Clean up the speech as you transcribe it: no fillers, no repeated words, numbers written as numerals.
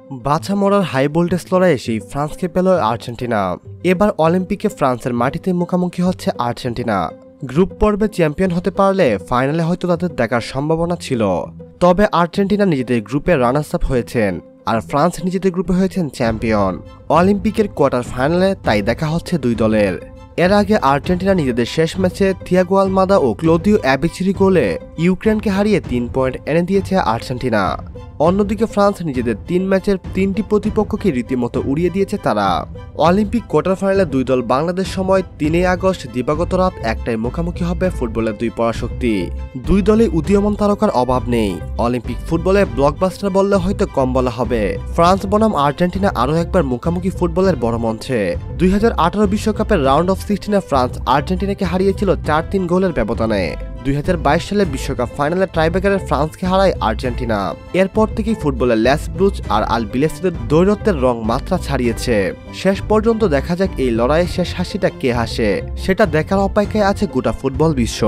বাছা মরার high voltage লড়াইয়ে সেই ফ্রান্সকে পেল আর্জেন্টিনা। এবার অলিম্পিকে ফ্রান্সের মাটিতে মুখোমুখি হচ্ছে আর্জেন্টিনা। গ্রুপ পর্বে চ্যাম্পিয়ন হতে পারলে ফাইনালে হয়তো তাদের দেখার সম্ভাবনা ছিল। তবে আর্জেন্টিনা নিজেদের গ্রুপে রানার্স আপ হয়েছেন, আর ফ্রান্স নিজেদের গ্রুপে হয়েছেন চ্যাম্পিয়ন। অলিম্পিকের কোয়ার্টার ফাইনালে তাই দেখা হচ্ছে দুই দলের। এর আগে আর্জেন্টিনা নিজেদের শেষ ম্যাচে থিয়াগো আলমাদা ও ক্লদিও অ্যাবিচিরি গোলে ইউক্রেনকে হারিয়ে 3 পয়েন্ট এনে দিয়েছে আর্জেন্টিনা। অন্যদিকে ফ্রান্স নিজেদের 3 ম্যাচের 3টি প্রতিপক্ষকে রীতিমতো উড়িয়ে দিয়েছে তারা। অলিম্পিক কোয়ার্টার ফাইনালে দুই দল বাংলাদেশ সময় 3 আগস্ট দিবাগত রাত 1টায় মুখোমুখি হবে ফুটবলের দুই পরাশক্তি। দুই দলে উদীয়মান তারকার অভাব নেই। অলিম্পিক ফুটবলে ব্লকবাস্টার বললে হয়তো কম বলা হবে। ফ্রান্স বনাম আর্জেন্টিনা আরও একবার মুখোমুখি ফুটবলের বড় মঞ্চে। 2018 বিশ্বকাপের রাউন্ড অফ 16-এ ফ্রান্স আর্জেন্টিনাকে হারিয়েছিল 4-3 গোলের ব্যবধানে। 2022 সালে বিশ্বকাপ ফাইনালে টাইব্রেকারে ফ্রান্সকে হারায় আর্জেন্টিনা। এরপর থেকেই ফুটবলের ল্যাস ব্রুচ আর আল বিলেসিদের দৈরত্বের রং মাত্রা ছাড়িয়েছে। শেষ পর্যন্ত দেখা যাক এই লড়াইয়ের শেষ হাসিটা কে হাসে, সেটা দেখার অপেক্ষায় আছে গোটা ফুটবল বিশ্ব।